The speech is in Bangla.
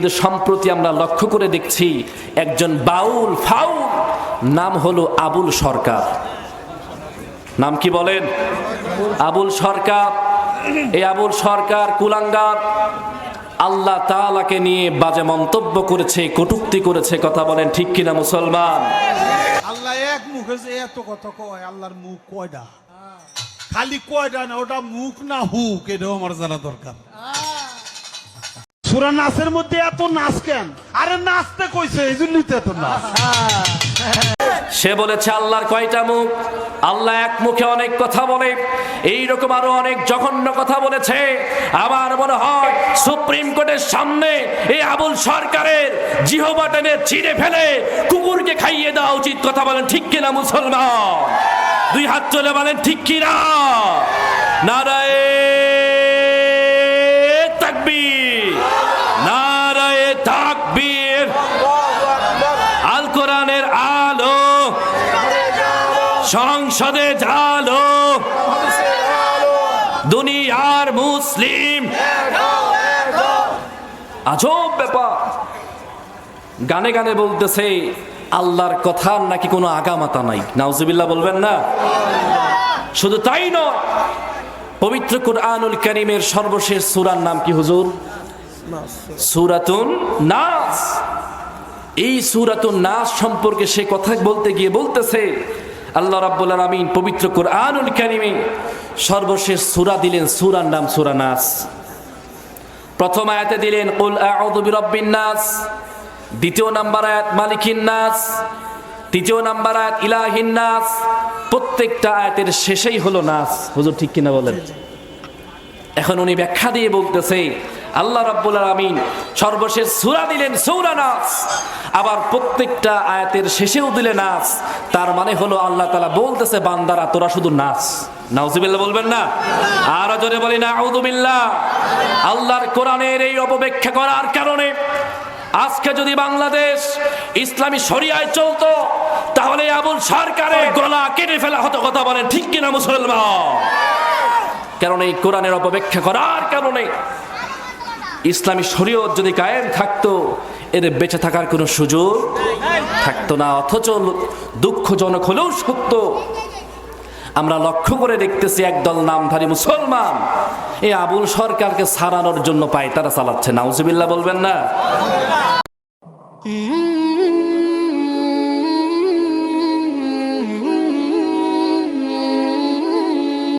কিন্তু সম্প্রতি আমরা লক্ষ্য করে দেখছি একজন বাউল ফাউল নাম হলো আবুল সরকার। নাম কি বলেন? আবুল সরকার। এই আবুল সরকার কুলাঙ্গার আল্লাহ তাআলাকে নিয়ে বাজে মন্তব্য করেছে, কটূক্তি করেছে। কথা বলেন ঠিক কিনা মুসলমান? আল্লাহ এক মুখে যে এত কথা কয়, আল্লাহর মুখ কয়টা? খালি কয়টা না, ওটা মুখ না হুক, এটাও আমার জানা দরকার। সূরা নাসের মধ্যে এত নাচ কেন? আরে নাচতে কইছে, এই জন্যই তো এত নাচ। সে বলেছে আল্লাহর কয়টা মুখ? আল্লাহ এক মুখে অনেক কথা বলে। এইরকম আরো অনেক জঘন্য কথা বলেছে। আমার মনে হয় সুপ্রিম কোর্টের সামনে এই আবুল সরকারের জিহবা টেনে ছিঁড়ে ফেলে কুকুরকে খাইয়ে দেওয়া উচিত। কথা বলেন ঠিক কিনা মুসলমান? দুই হাত তুলে বলেন ঠিক কিনা? নারায়ে তাকবীর, নারায়ে তাকবীর। আল কোরআনের আলো সংসদে জালো, দুনিয়ার মুসলিম। আজব ব্যাপার। গানে গানে বলতেছে আল্লাহর কথার নাকি কোনো আগামাতা নাই। নাউজুবিল্লাহ বলবেন না? শুধু তাই নয়, পবিত্র কুরআনুল কারীমের সর্বশেষ সূরার নাম কি হুজুর? সূরাতুন নাস। এই সূরাতুন নাস সম্পর্কে সে কথা বলতে গিয়ে বলতেছে আল্লাহ রাব্বুল আলামিন পবিত্র কুরআনুল কারীমে সর্বশেষ সূরা দিলেন, সূরার নাম সূরা নাস। প্রথম আয়াতে দিলেন কুল আউযু বিরাব্বিন নাস, দ্বিতীয় নাম্বার আয়াত মালিকিন নাস, তৃতীয় নাম্বার আয়াত ইলাহিন নাস। প্রত্যেকটা আয়াতের শেষেই হলো নাস। হুজুর ঠিক কিনা বলেন? এখন উনি ব্যাখ্যা দিয়ে বলতেছে আল্লাহ রাব্বুল আলামিন সর্বশেষ সূরা দিলেন সূরা নাস, আবার প্রত্যেকটা আয়াতের শেষেও দিলেন নাস। তার মানে হলো আল্লাহ তাআলা বলতেছে বান্দারা তোরা শুধু নাস। নাউজুবিল্লাহ বলবেন না? আর জোরে বলি না আউযু বিল্লাহ। আল্লাহর কোরআনের এই অপব্যাখ্যা করার কারণে আজকে যদি বাংলাদেশ ইসলামী শরিয়ায় চলতো তাহলে আবুল সরকারের গলা কেটে ফেলা হতো। কথা বলেন ঠিক কিনা মুসলমান? কারণ এই কোরআনের অপব্যাখ্যা করার কারণে ইসলামী শরীয়ত যদি কায়েম থাকতো এর বেঁচে থাকার কোনো সুযোগ থাকতো না। অথচ দুঃখজনক হলেও সত্য, আমরা লক্ষ্য করে দেখতেছি একদল নামধারী মুসলমান এই আবুল সরকারকে সারানোর জন্য পায়তারা চালাচ্ছে। নাউজুবিল্লাহ বলবেন না?